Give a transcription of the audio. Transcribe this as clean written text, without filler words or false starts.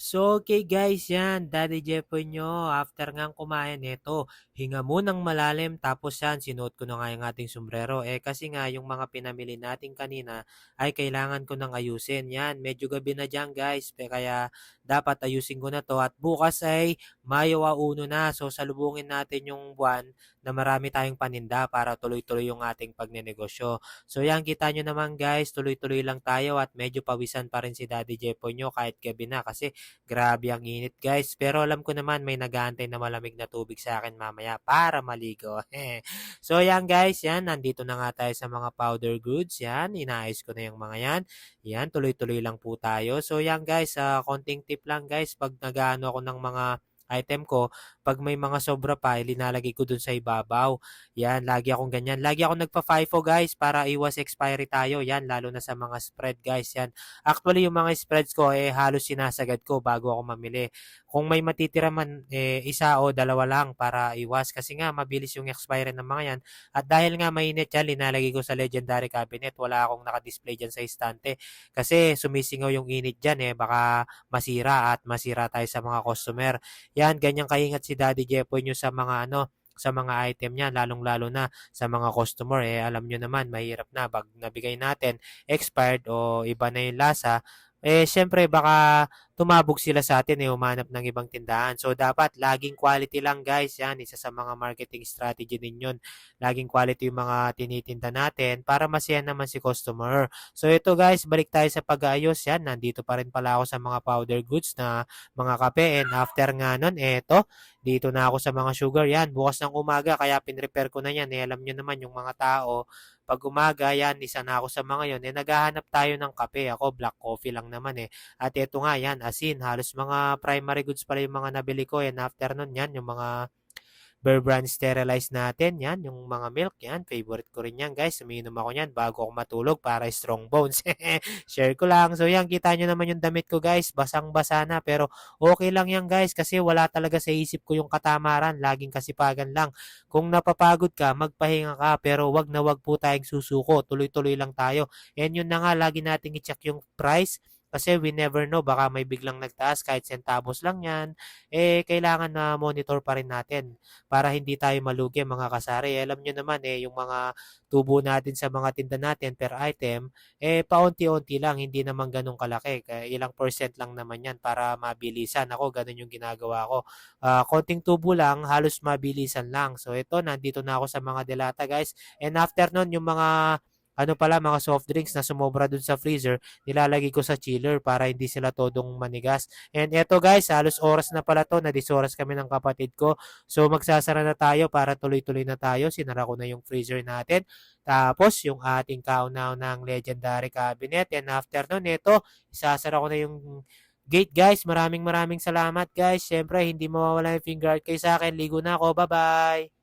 So, okay guys, yan, Daddy Jepoy nyo, after ngang kumain, eto, hinga munang malalim, tapos yan, sinuot ko na nga yung ating sombrero. Kasi nga, yung mga pinamili natin kanina, ay kailangan ko nang ayusin. Yan, medyo gabi na dyan guys, kaya dapat ayusin ko na to. At bukas ay Mayo 1 na, so salubungin natin yung buwan na marami tayong paninda para tuloy-tuloy yung ating pagnenegosyo. So yan, kita nyo naman guys, tuloy-tuloy lang tayo at medyo pawisan pa rin si Daddy Jepoy nyo kahit gabi na kasi grabe ang init guys. Pero alam ko naman may nag-aantay na malamig na tubig sa akin mamaya para maligo. So yan guys, yan. Nandito na nga tayo sa mga powder goods. Yan, inaayos ko na yung mga yan. Yan, tuloy-tuloy lang po tayo. So yan guys, konting tip lang guys. Pag nag-ano ako ng mga item ko, pag may mga sobra pa, linalagay ko dun sa ibabaw. Yan, lagi akong ganyan. Lagi akong nagpa-FIFO guys para iwas expiry tayo. Yan, lalo na sa mga spread guys. Yan, actually, yung mga spreads ko, halos sinasagad ko bago ako mamili. Kung may matitira man, isa o dalawa lang para iwas. Kasi nga, mabilis yung expiry ng mga yan. At dahil nga mainit yan, linalagay ko sa Legendary Cabinet. Wala akong naka-display dyan sa istante. Kasi sumisingaw yung init dyan baka masira at masira tayo sa mga customer. Yan, ganyang kaingat si Daddy Jepoy nyo sa mga sa mga item niya, lalong-lalo na sa mga customer. Alam nyo naman, mahirap na pag nabigay natin expired o iba na yung lasa, syempre baka tumabog sila sa atin humanap ng ibang tindahan. So, dapat laging quality lang guys. Yan, isa sa mga marketing strategy din yun. Laging quality yung mga tinitinda natin para masiyahan naman si customer. So, ito guys, balik tayo sa pag-aayos. Yan, nandito pa rin pala ako sa mga powder goods na mga kape. And after nga nun, eto, dito na ako sa mga sugar. Yan, bukas ng umaga, kaya pinrepair ko na yan. Alam nyo naman, yung mga tao, pag umaga, yan, isa na ako sa mga yon. Naghahanap tayo ng kape. Ako, black coffee lang naman At ito nga, yan, asin. Halos mga primary goods pala yung mga nabili ko. And after nun, yan, yung mga Bear Brand sterilized natin. Yan, yung mga milk. Yan, favorite ko rin yan, guys. Umiinom ako yan bago ako matulog para strong bones. Share ko lang. So, yan, kita nyo naman yung damit ko, guys. Basang-basa na. Pero, okay lang yan, guys. Kasi wala talaga sa isip ko yung katamaran. Laging kasipagan lang. Kung napapagod ka, magpahinga ka. Pero, wag na wag po tayong susuko. Tuloy-tuloy lang tayo. And yun na nga, lagi nating i-check yung price. Kasi we never know, baka may biglang nagtaas kahit centavos lang yan, kailangan na monitor pa rin natin para hindi tayo malugi mga kasari. Alam nyo naman yung mga tubo natin sa mga tinda natin per item, paunti-unti lang, hindi naman ganun kalaki. Kaya ilang percent lang naman yan para mabilisan. Ako, ganun yung ginagawa ko. Konting tubo lang, halos mabilisan lang. So ito, nandito na ako sa mga delata guys. And after nun, yung mga mga soft drinks na sumobra dun sa freezer, nilalagay ko sa chiller para hindi sila todong manigas. And eto guys, halos oras na pala to, oras kami ng kapatid ko. So magsasara na tayo para tuloy-tuloy na tayo. Sinara ko na yung freezer natin. Tapos yung ating kaunaw ng Legendary Cabinet. And after nun, ito, isasara ko na yung gate guys. Maraming maraming salamat guys. Siyempre, hindi mawawala yung finger art kayo sa akin. Ligo na ako. Bye-bye!